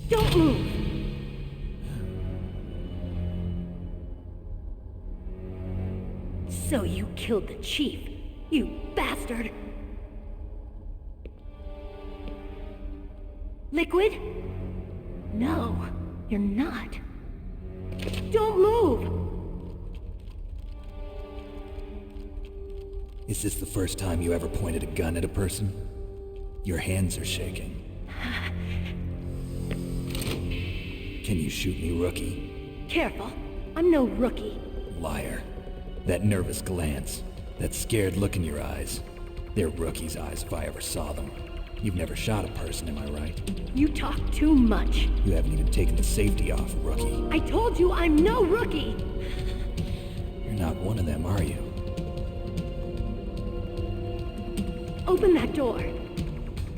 Don't move! So you killed the chief, you bastard! Liquid? No, you're not. Don't move! Is this the first time you ever pointed a gun at a person? Your hands are shaking. Can you shoot me, rookie? Careful, I'm no rookie. Liar. That nervous glance, that scared look in your eyes. They're rookie's eyes if I ever saw them. You've never shot a person, am I right? You talk too much. You haven't even taken the safety off, rookie. I told you I'm no rookie! You're not one of them, are you? Open that door.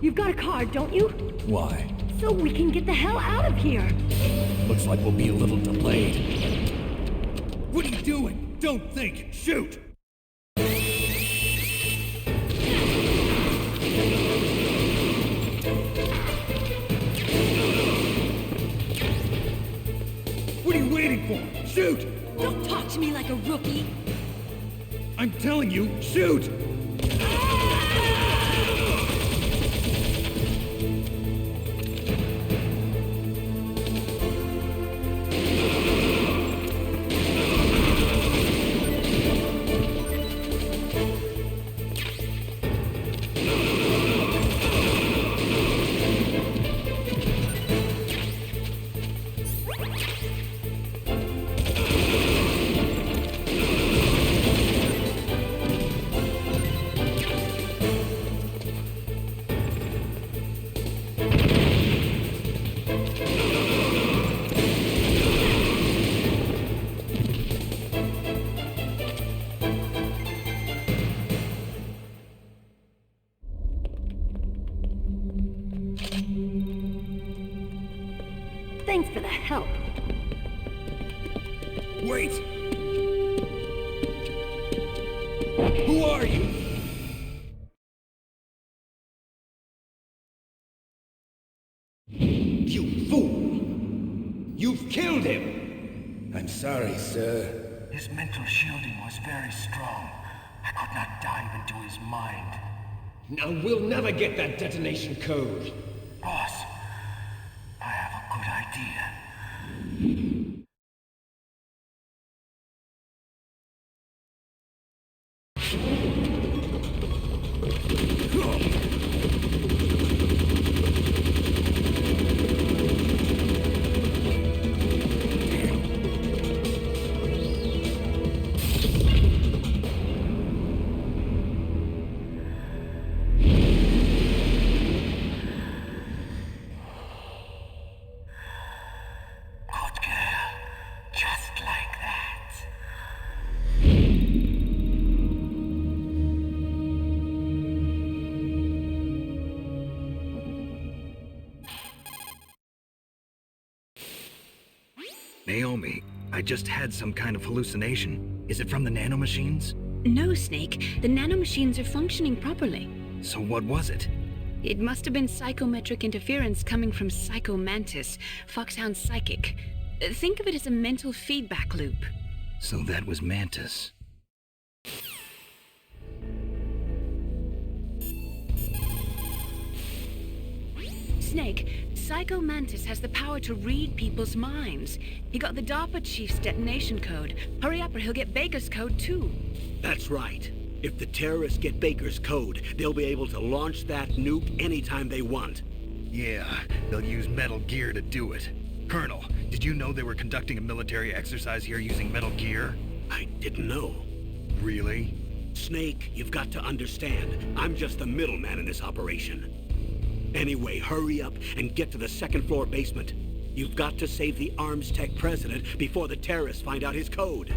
You've got a card, don't you? Why? So we can get the hell out of here! Looks like we'll be a little delayed. What are you doing? Don't think! Shoot! What are you waiting for? Shoot! Don't talk to me like a rookie! I'm telling you, shoot! Thanks for the help. Wait! Who are you? You fool! You've killed him! I'm sorry, sir. His mental shielding was very strong. I could not dive into his mind. Now we'll never get that detonation code. Boss, I have a good idea. Good girl. Just like that. Naomi, I just had some kind of hallucination. Is it from the nanomachines? No, Snake. The nanomachines are functioning properly. So what was it? It must have been psychometric interference coming from Psycho Mantis, Foxhound Psychic. Think of it as a mental feedback loop. So that was Mantis. Snake, Psycho Mantis has the power to read people's minds. He got the DARPA chief's detonation code. Hurry up or he'll get Baker's code too. That's right. If the terrorists get Baker's code, they'll be able to launch that nuke anytime they want. Yeah, they'll use Metal Gear to do it. Colonel, did you know they were conducting a military exercise here using Metal Gear? I didn't know. Really? Snake, you've got to understand. I'm just the middleman in this operation. Anyway, hurry up and get to the second floor basement. You've got to save the Arms Tech president before the terrorists find out his code.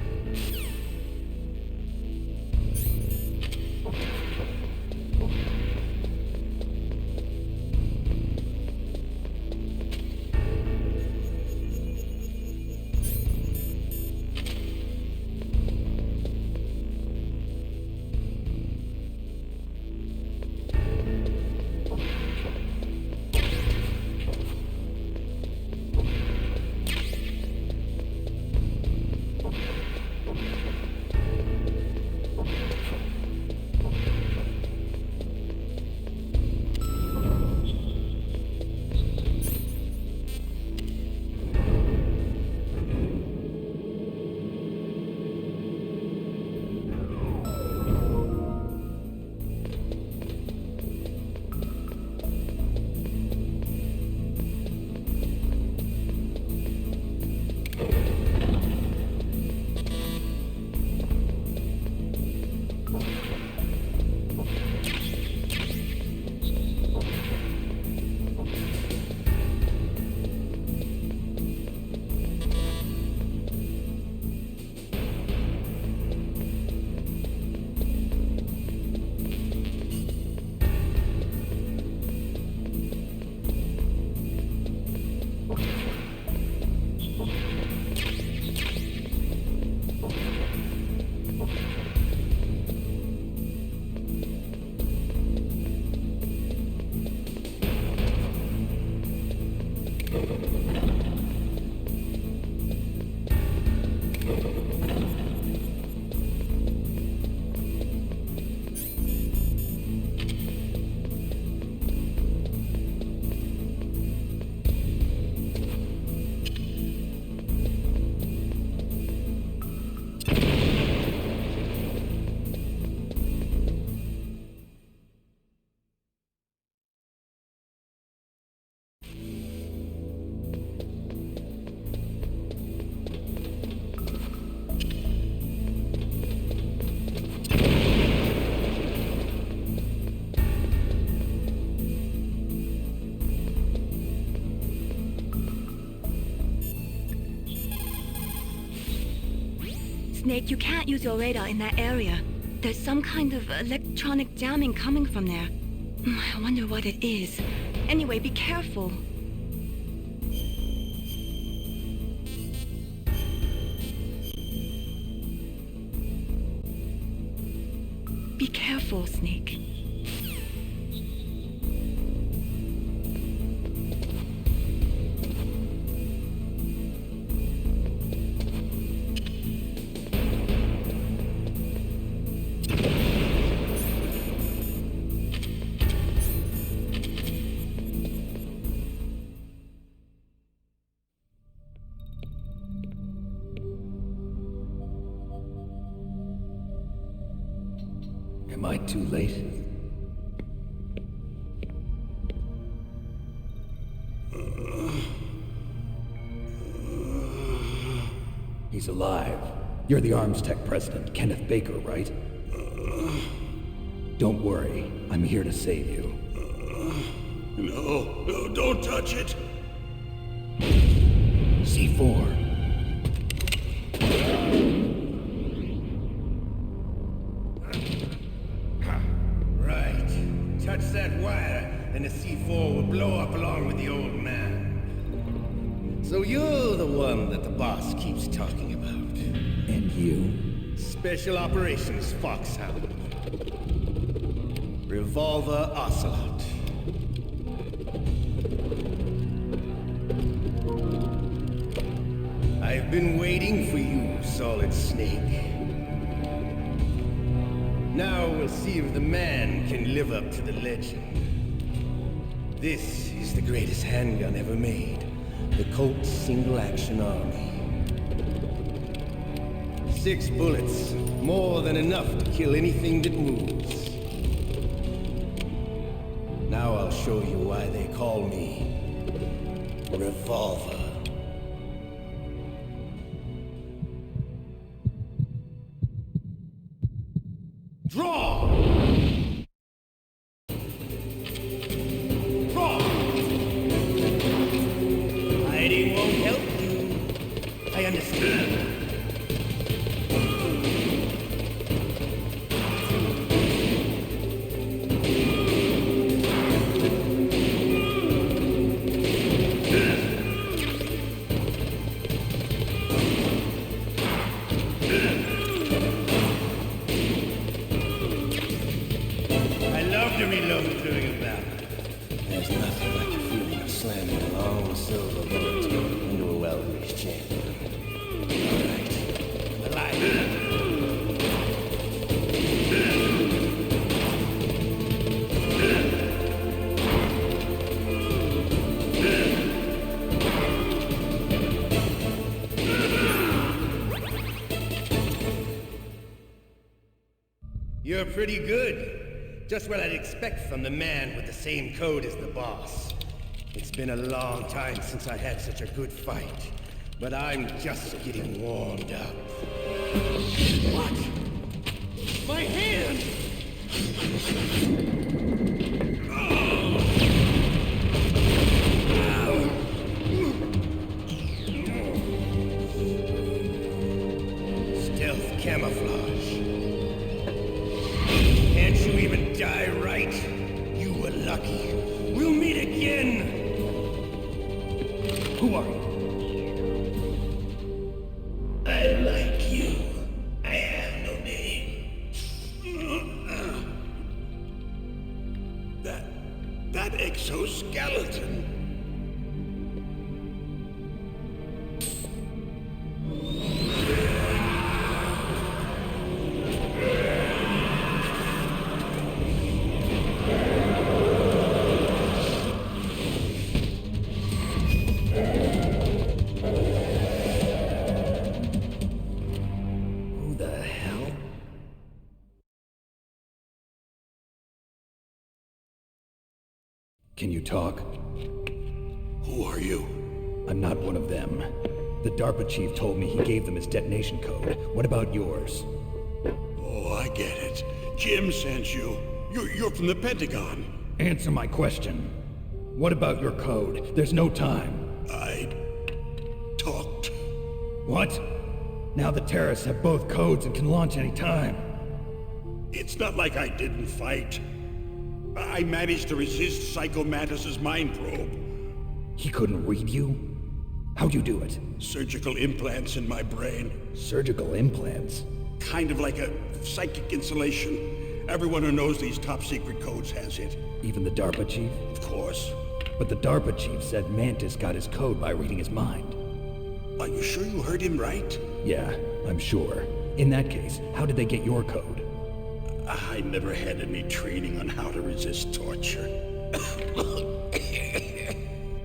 Snake, you can't use your radar in that area. There's some kind of electronic jamming coming from there. I wonder what it is. Anyway, be careful. Be careful, Snake. Am I too late? He's alive. You're the Arms Tech president, Kenneth Baker, right? Don't worry. I'm here to save you. No, don't touch it. C4. Right. Touch that wire, and the C4 will blow up along with the old man. So you're the one that the boss keeps talking about. And you? Special Operations Foxhound. Revolver Ocelot. I've been waiting for you, Solid Snake. Now we'll see if the man can live up to the legend. This is the greatest handgun ever made. The Colt Single Action Army. 6 bullets, more than enough to kill anything that moves. Now I'll show you why they call me Revolver. Draw! Draw! Hiding Nothing like the feeling of slamming a long silver bullet into a well-greased champion. All right, the light. You're pretty good. Just what I'd expect from the man with the same code as the boss. It's been a long time since I had such a good fight, but I'm just getting warmed up. What? My hand! Stealth camouflage. Can't you even die right? You were lucky. We'll meet again! Who are you? I like you. I have no name. That exoskeleton. Who the hell? Can you talk? Who are you? I'm not one of them. The DARPA chief told me he gave them his detonation code. What about yours? Oh, I get it. Jim sent you. You're from the Pentagon. Answer my question. What about your code? There's no time. I talked. What? Now the terrorists have both codes and can launch any time. It's not like I didn't fight. I managed to resist Psycho Mantis's mind probe. He couldn't read you? How'd you do it? Surgical implants in my brain. Surgical implants? Kind of like a psychic insulation. Everyone who knows these top secret codes has it. Even the DARPA chief? Of course. But the DARPA chief said Mantis got his code by reading his mind. Are you sure you heard him right? Yeah, I'm sure. In that case, how did they get your code? I never had any training on how to resist torture.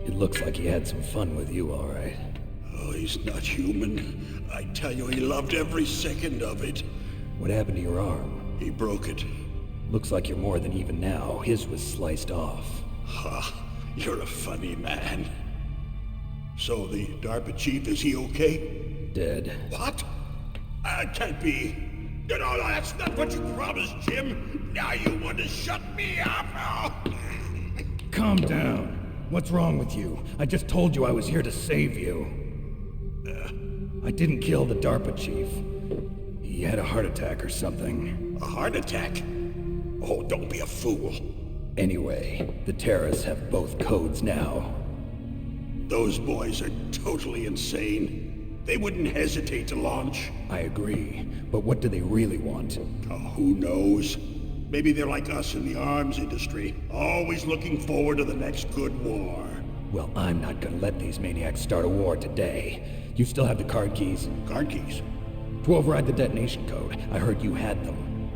It looks like he had some fun with you, all right. Oh, he's not human. I tell you, he loved every second of it. What happened to your arm? He broke it. Looks like you're more than even now. His was sliced off. Ha, you're a funny man. So the DARPA chief, is he okay? Dead. What? Can't be. No, that's not what you promised, Jim. Now you want to shut me up? Oh. Calm down. What's wrong with you? I just told you I was here to save you. I didn't kill the DARPA chief. He had a heart attack or something. A heart attack? Oh, don't be a fool. Anyway, the terrorists have both codes now. Those boys are totally insane. They wouldn't hesitate to launch. I agree, but what do they really want? Oh, who knows? Maybe they're like us in the arms industry, always looking forward to the next good war. Well, I'm not gonna let these maniacs start a war today. You still have the card keys? Card keys? To override the detonation code. I heard you had them.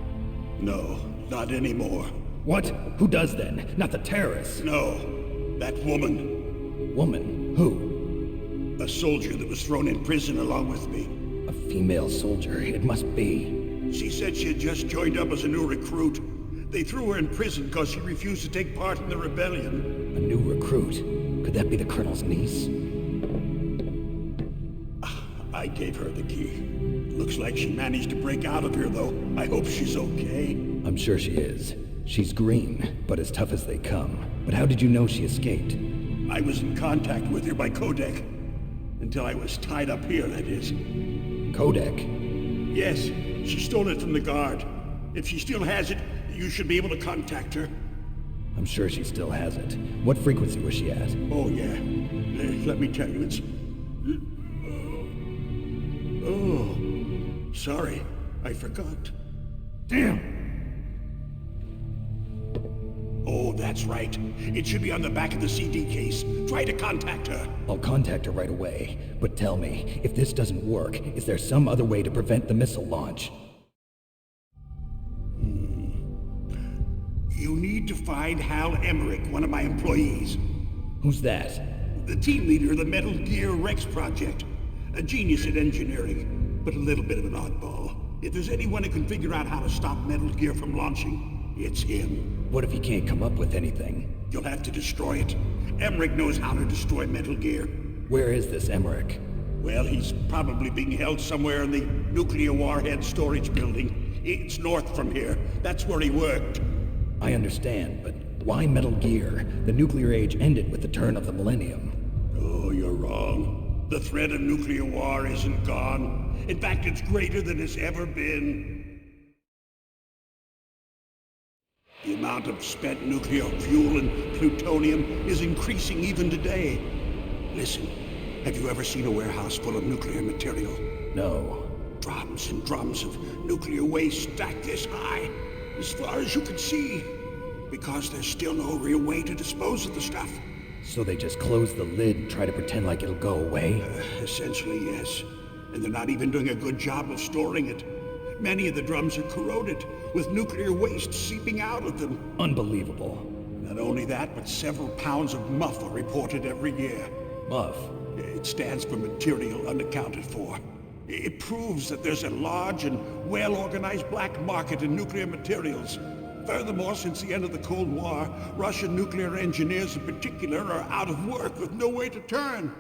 No, not anymore. What? Who does then? Not the terrorists. No, that woman. Woman? Who? A soldier that was thrown in prison along with me. A female soldier. It must be. She said she had just joined up as a new recruit. They threw her in prison because she refused to take part in the rebellion. A new recruit? Could that be the colonel's niece? I gave her the key. Looks like she managed to break out of here, though. I hope she's okay. I'm sure she is. She's green, but as tough as they come. But how did you know she escaped? I was in contact with her by codec. Until I was tied up here, that is. Codec? Yes, she stole it from the guard. If she still has it, you should be able to contact her. I'm sure she still has it. What frequency was she at? Oh, yeah. Let me tell you, it's... Oh, sorry. I forgot. Damn! Oh, that That's right. It should be on the back of the CD case. Try to contact her. I'll contact her right away. But tell me, if this doesn't work, is there some other way to prevent the missile launch? You need to find Hal Emmerich, one of my employees. Who's that? The team leader of the Metal Gear Rex project. A genius at engineering, but a little bit of an oddball. If there's anyone who can figure out how to stop Metal Gear from launching, it's him. What if he can't come up with anything? You'll have to destroy it. Emmerich knows how to destroy Metal Gear. Where is this Emmerich? Well, he's probably being held somewhere in the nuclear warhead storage building. It's north from here. That's where he worked. I understand, but why Metal Gear? The nuclear age ended with the turn of the millennium. Oh, you're wrong. The threat of nuclear war isn't gone. In fact, it's greater than it's ever been. The amount of spent nuclear fuel and plutonium is increasing even today. Listen, have you ever seen a warehouse full of nuclear material? No. Drums and drums of nuclear waste stacked this high, as far as you can see, because there's still no real way to dispose of the stuff. So they just close the lid and try to pretend like it'll go away? Essentially, yes. And they're not even doing a good job of storing it. Many of the drums are corroded, with nuclear waste seeping out of them. Unbelievable. Not only that, but several pounds of MUF are reported every year. MUF? It stands for material unaccounted for. It proves that there's a large and well-organized black market in nuclear materials. Furthermore, since the end of the Cold War, Russian nuclear engineers in particular are out of work with no way to turn.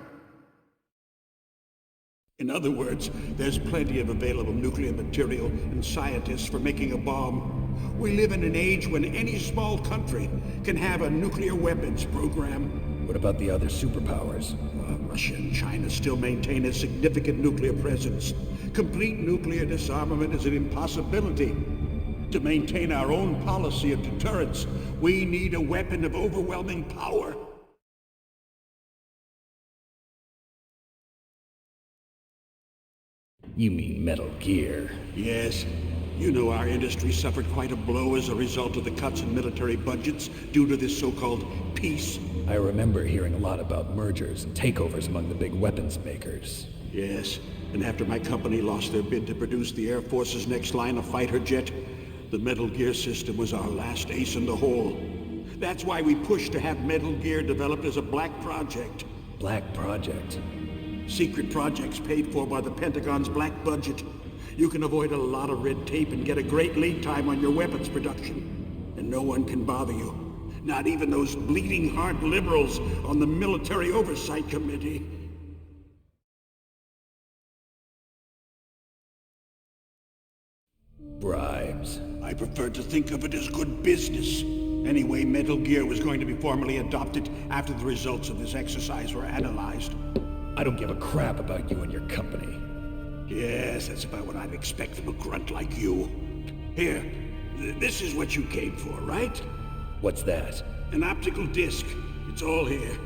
In other words, there's plenty of available nuclear material and scientists for making a bomb. We live in an age when any small country can have a nuclear weapons program. What about the other superpowers? Russia and China still maintain a significant nuclear presence. Complete nuclear disarmament is an impossibility. To maintain our own policy of deterrence, we need a weapon of overwhelming power. You mean Metal Gear? Yes. You know our industry suffered quite a blow as a result of the cuts in military budgets due to this so-called peace. I remember hearing a lot about mergers and takeovers among the big weapons makers. Yes, and after my company lost their bid to produce the Air Force's next line of fighter jet, the Metal Gear system was our last ace in the hole. That's why we pushed to have Metal Gear developed as a black project. Black project? Secret projects paid for by the Pentagon's black budget. You can avoid a lot of red tape and get a great lead time on your weapons production. And no one can bother you. Not even those bleeding heart liberals on the Military Oversight Committee. Bribes. I prefer to think of it as good business. Anyway, Metal Gear was going to be formally adopted after the results of this exercise were analyzed. I don't give a crap about you and your company. Yes, that's about what I'd expect from a grunt like you. Here, this is what you came for, right? What's that? An optical disc. It's all here.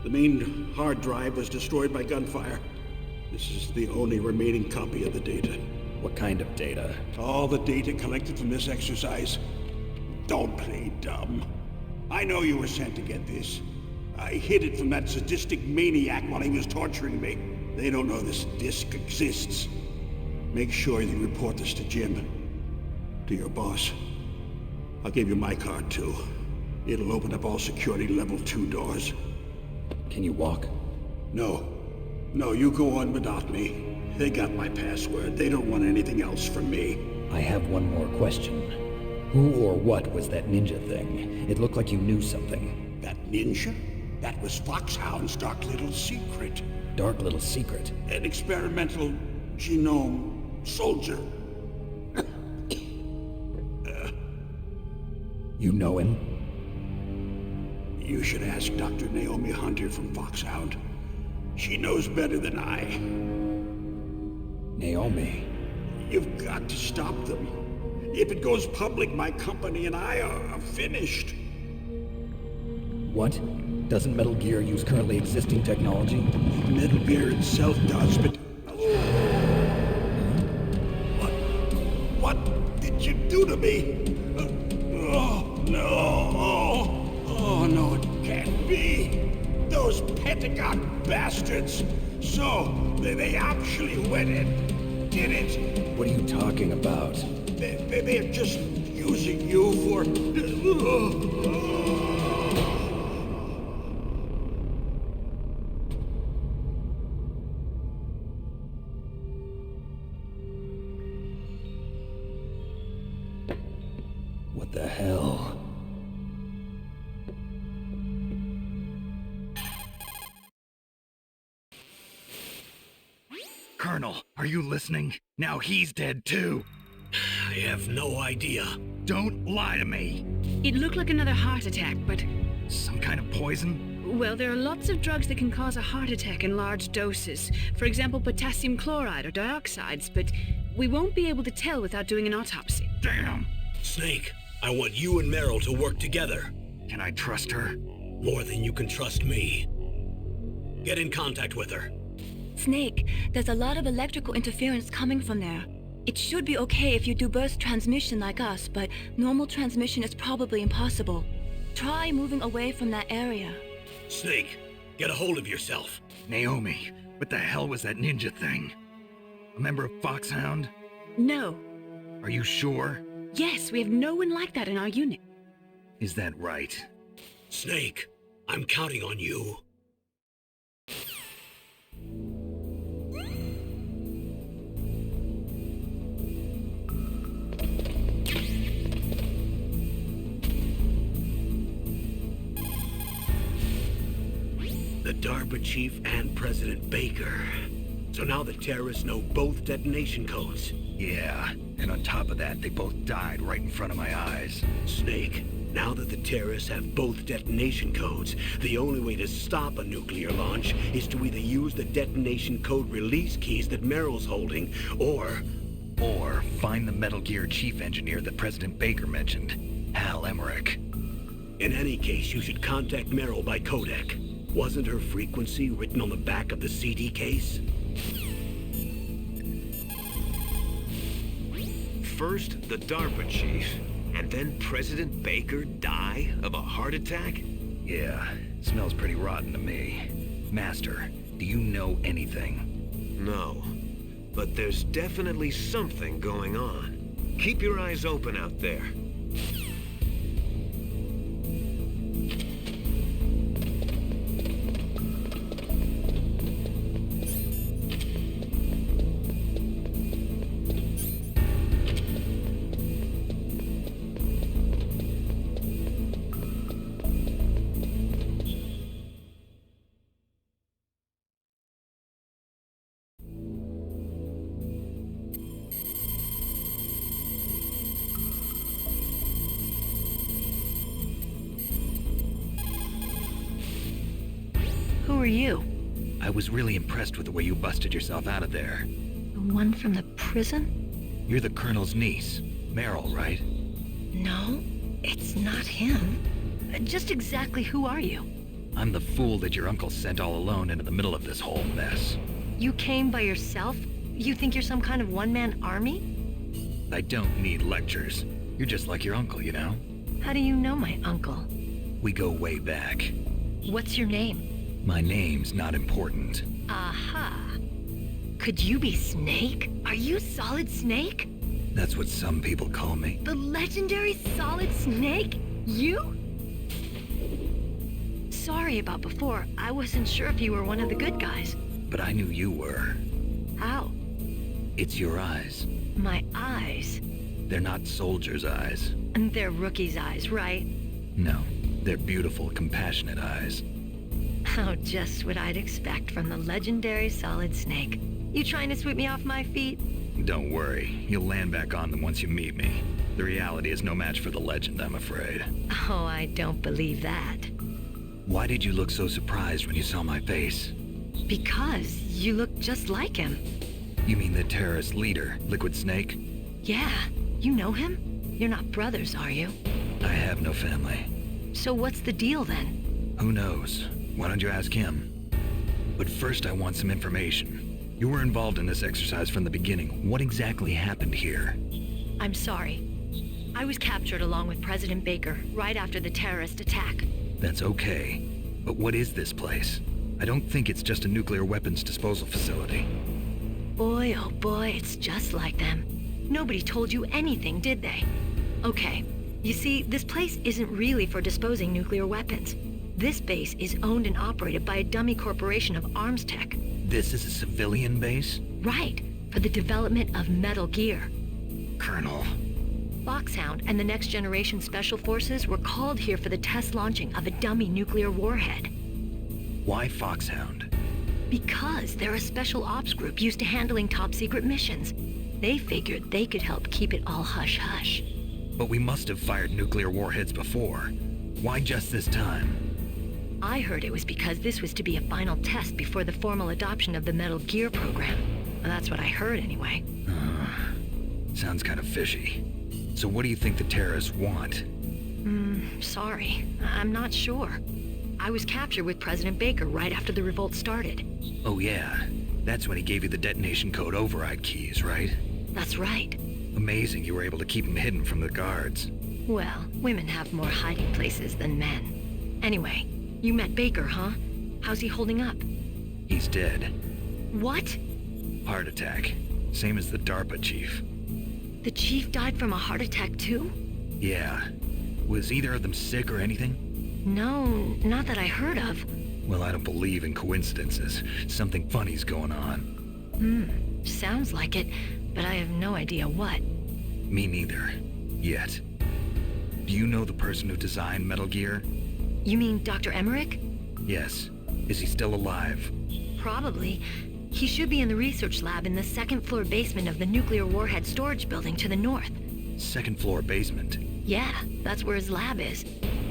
The main hard drive was destroyed by gunfire. This is the only remaining copy of the data. What kind of data? All the data collected from this exercise. Don't play dumb. I know you were sent to get this. I hid it from that sadistic maniac while he was torturing me. They don't know this disc exists. Make sure you report this to Jim. To your boss. I'll give you my card, too. It'll open up all security level 2 doors. Can you walk? No. No, you go on without me. They got my password. They don't want anything else from me. I have one more question. Who or what was that ninja thing? It looked like you knew something. That ninja? That was Foxhound's dark little secret. Dark little secret? An experimental genome soldier. You know him? You should ask Dr. Naomi Hunter from Foxhound. She knows better than I. Naomi? You've got to stop them. If it goes public, my company and I are finished. What? Doesn't Metal Gear use currently existing technology? Metal Gear itself does, but... What did you do to me? Oh, no. can't be! Those Pentagon bastards! So, they actually went and did it! What are you talking about? They're just using you for... What the hell? Colonel, are you listening? Now he's dead too. I have no idea. Don't lie to me. It looked like another heart attack, but... Some kind of poison? Well, there are lots of drugs that can cause a heart attack in large doses. For example, potassium chloride or dioxides, but we won't be able to tell without doing an autopsy. Damn! Snake, I want you and Meryl to work together. Can I trust her? More than you can trust me. Get in contact with her. Snake, there's a lot of electrical interference coming from there. It should be okay if you do burst transmission like us, but normal transmission is probably impossible. Try moving away from that area. Snake, get a hold of yourself. Naomi, what the hell was that ninja thing? A member of Foxhound? No. Are you sure? Yes, we have no one like that in our unit. Is that right? Snake, I'm counting on you. The DARPA chief and President Baker. So now the terrorists know both detonation codes. Yeah, and on top of that, they both died right in front of my eyes. Snake, now that the terrorists have both detonation codes, the only way to stop a nuclear launch is to either use the detonation code release keys that Meryl's holding, or find the Metal Gear chief engineer that President Baker mentioned, Hal Emmerich. in any case, you should contact Meryl by codec. Wasn't her frequency written on the back of the CD case? First, the DARPA chief, and then President Baker die of a heart attack? Yeah, smells pretty rotten to me. Master, do you know anything? No, but there's definitely something going on. Keep your eyes open out there. Who are you? I was really impressed with the way you busted yourself out of there. The one from the prison? You're the Colonel's niece, Meryl, right? No, it's not him. Just exactly who are you? I'm the fool that your uncle sent all alone into the middle of this whole mess. You came by yourself? You think you're some kind of one-man army? I don't need lectures. You're just like your uncle, you know? How do you know my uncle? We go way back. What's your name? My name's not important. Aha. Could you be Snake? Are you Solid Snake? That's what some people call me. The legendary Solid Snake? You? Sorry about before. I wasn't sure if you were one of the good guys. But I knew you were. How? It's your eyes. My eyes? They're not soldiers' eyes. And they're rookie's eyes, right? No, they're beautiful, compassionate eyes. Oh, just what I'd expect from the legendary Solid Snake. You trying to sweep me off my feet? Don't worry, you'll land back on them once you meet me. The reality is no match for the legend, I'm afraid. Oh, I don't believe that. Why did you look so surprised when you saw my face? Because you look just like him. You mean the terrorist leader, Liquid Snake? Yeah, you know him? You're not brothers, are you? I have no family. So what's the deal then? Who knows? Why don't you ask him? But first I want some information. You were involved in this exercise from the beginning. What exactly happened here? I'm sorry. I was captured along with President Baker right after the terrorist attack. That's okay. But what is this place? I don't think it's just a nuclear weapons disposal facility. Boy, oh boy, it's just like them. Nobody told you anything, did they? Okay, you see, this place isn't really for disposing nuclear weapons. This base is owned and operated by a dummy corporation of arms tech. This is a civilian base? Right, for the development of Metal Gear. Colonel. Foxhound and the Next Generation Special Forces were called here for the test launching of a dummy nuclear warhead. Why Foxhound? Because they're a special ops group used to handling top-secret missions. They figured they could help keep it all hush-hush. But we must have fired nuclear warheads before. Why just this time? I heard it was because this was to be a final test before the formal adoption of the Metal Gear program. Well, that's what I heard anyway. Sounds kind of fishy. So what do you think the terrorists want? Sorry. I'm not sure. I was captured with President Baker right after the revolt started. Oh yeah, that's when he gave you the detonation code override keys, right? That's right. Amazing you were able to keep him hidden from the guards. Well, women have more hiding places than men. Anyway, you met Baker, huh? How's he holding up? He's dead. What? Heart attack. Same as the DARPA chief. The chief died from a heart attack too? Yeah. Was either of them sick or anything? No, not that I heard of. Well, I don't believe in coincidences. Something funny's going on. Sounds like it, but I have no idea what. Me neither. Yet. Do you know the person who designed Metal Gear? You mean Dr. Emmerich? Yes. Is he still alive? Probably. He should be in the research lab in the second-floor basement of the nuclear warhead storage building to the north. Second floor basement? Yeah, that's where his lab is.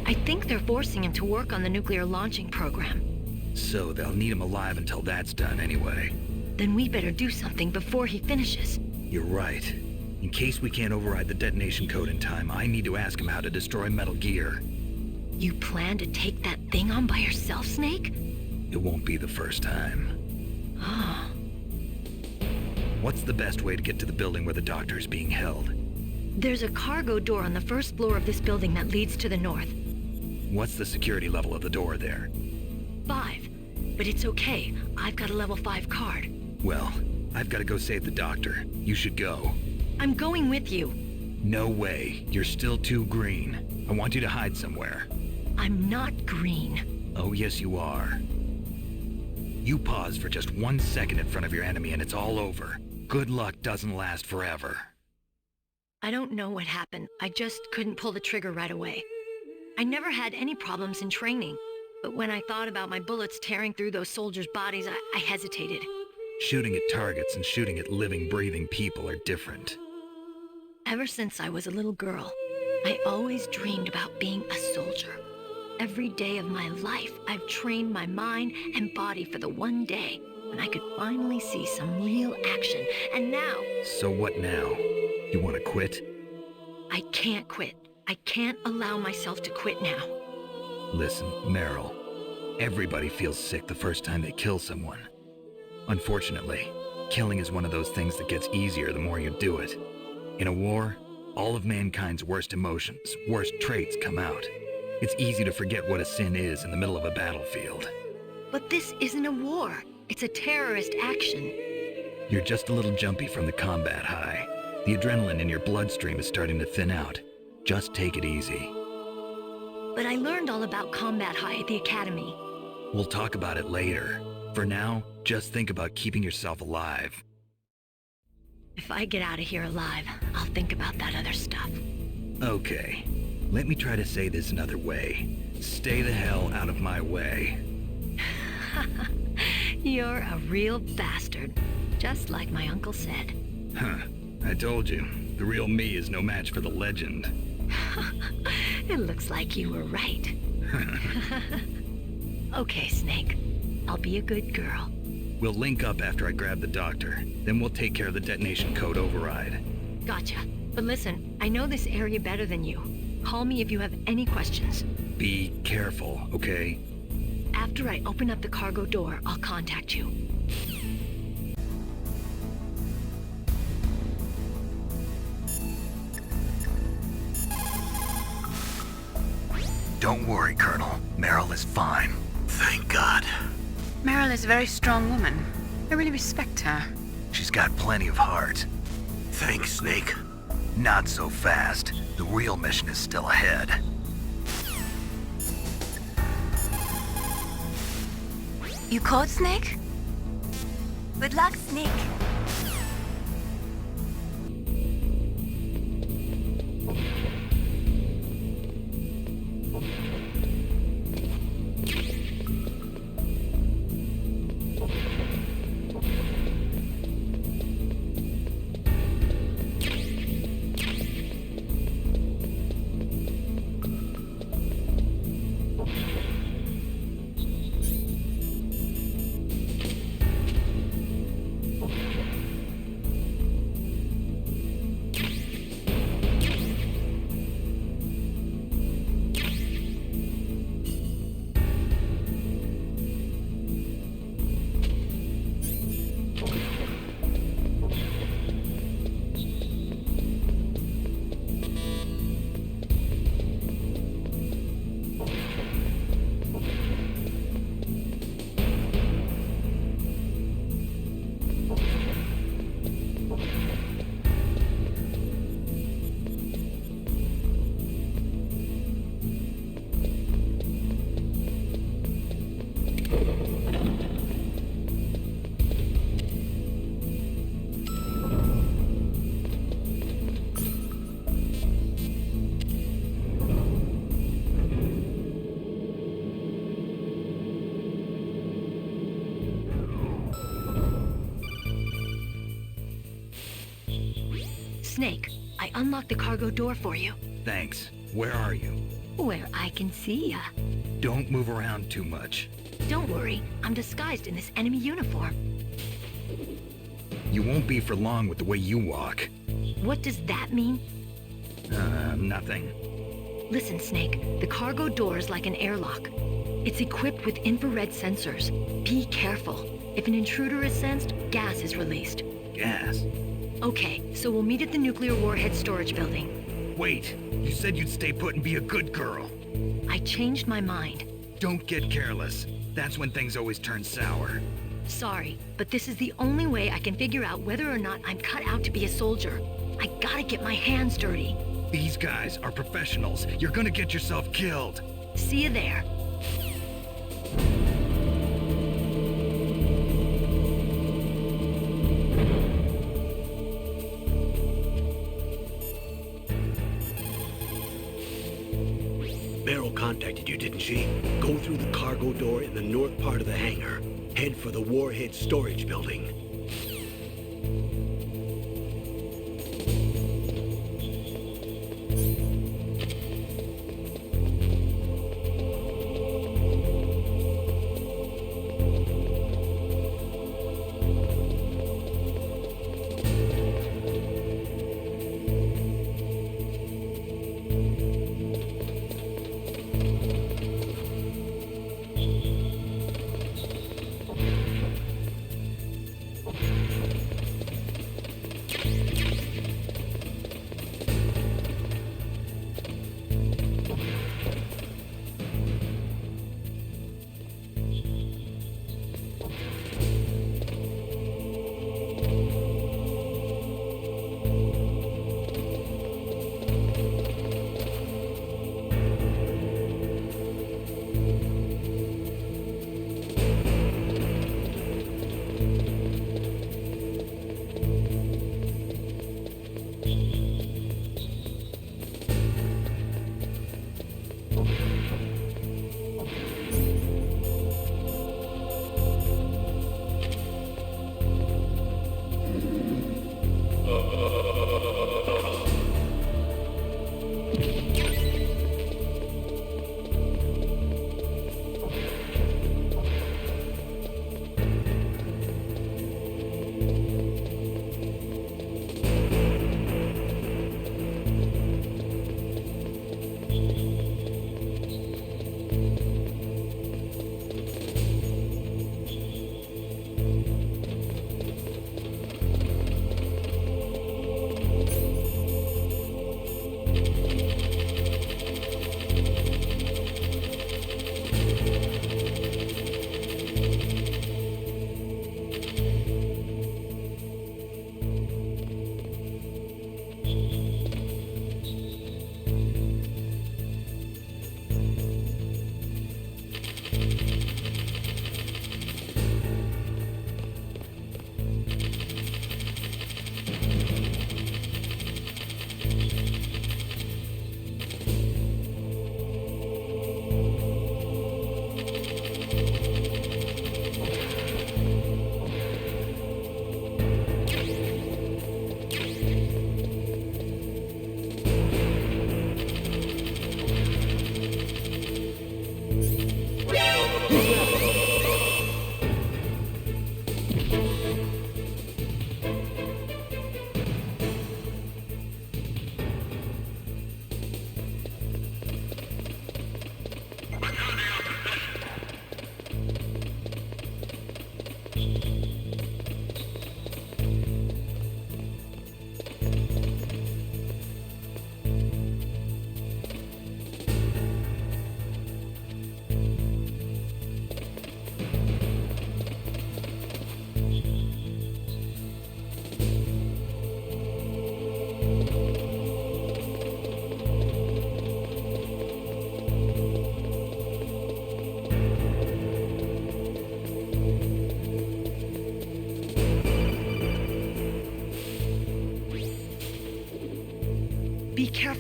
I think they're forcing him to work on the nuclear launching program. So they'll need him alive until that's done anyway. Then we better do something before he finishes. You're right. In case we can't override the detonation code in time, I need to ask him how to destroy Metal Gear. You plan to take that thing on by yourself, Snake? It won't be the first time. Oh. What's the best way to get to the building where the doctor's being held? There's a cargo door on the first floor of this building that leads to the north. What's the security level of the door there? 5. But it's okay. I've got a level 5 card. Well, I've got to go save the doctor. You should go. I'm going with you. No way. You're still too green. I want you to hide somewhere. I'm not green. Oh, yes, you are. You pause for just 1 second in front of your enemy and it's all over. Good luck doesn't last forever. I don't know what happened. I just couldn't pull the trigger right away. I never had any problems in training, but when I thought about my bullets tearing through those soldiers' bodies, I hesitated. Shooting at targets and shooting at living, breathing people are different. Ever since I was a little girl, I always dreamed about being a soldier. Every day of my life, I've trained my mind and body for the one day when I could finally see some real action, and now... So what now? You want to quit? I can't quit. I can't allow myself to quit now. Listen, Meryl. Everybody feels sick the first time they kill someone. Unfortunately, killing is one of those things that gets easier the more you do it. In a war, all of mankind's worst emotions, worst traits come out. It's easy to forget what a sin is in the middle of a battlefield. But this isn't a war. It's a terrorist action. You're just a little jumpy from the combat high. The adrenaline in your bloodstream is starting to thin out. Just take it easy. But I learned all about combat high at the academy. We'll talk about it later. For now, just think about keeping yourself alive. If I get out of here alive, I'll think about that other stuff. Okay. Let me try to say this another way. Stay the hell out of my way. You're a real bastard. Just like my uncle said. Huh. I told you. The real me is no match for the legend. It looks like you were right. Okay, Snake. I'll be a good girl. We'll link up after I grab the doctor. Then we'll take care of the detonation code override. Gotcha. But listen, I know this area better than you. Call me if you have any questions. Be careful, okay? After I open up the cargo door, I'll contact you. Don't worry, Colonel. Meryl is fine. Thank God. Meryl is a very strong woman. I really respect her. She's got plenty of heart. Thanks, Snake. Not so fast. The real mission is still ahead. You caught Snake? Good luck, Snake. Snake, I unlocked the cargo door for you. Thanks. Where are you? Where I can see ya. Don't move around too much. Don't worry, I'm disguised in this enemy uniform. You won't be for long with the way you walk. What does that mean? Nothing. Listen, Snake, the cargo door is like an airlock. It's equipped with infrared sensors. Be careful. If an intruder is sensed, gas is released. Gas? Okay, so we'll meet at the nuclear warhead storage building. Wait, you said you'd stay put and be a good girl. I changed my mind. Don't get careless. That's when things always turn sour. Sorry, but this is the only way I can figure out whether or not I'm cut out to be a soldier. I gotta get my hands dirty. These guys are professionals. You're gonna get yourself killed. See you there. Meryl contacted you, didn't she? Go through the cargo door in the north part of the hangar. Head for the warhead storage building.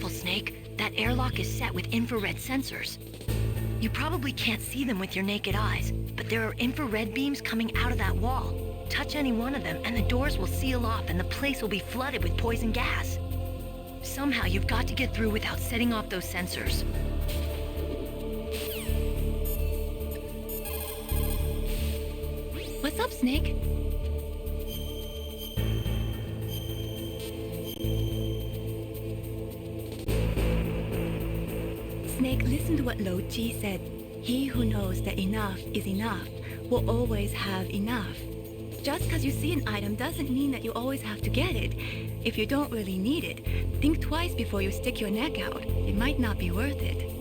careful, Snake. That airlock is set with infrared sensors. You probably can't see them with your naked eyes, but there are infrared beams coming out of that wall. Touch any one of them and the doors will seal off and the place will be flooded with poison gas. Somehow you've got to get through without setting off those sensors. What's up, Snake? Snake, listen to what Lo Ji said. He who knows that enough is enough will always have enough. Just because you see an item doesn't mean that you always have to get it. If you don't really need it, think twice before you stick your neck out. It might not be worth it.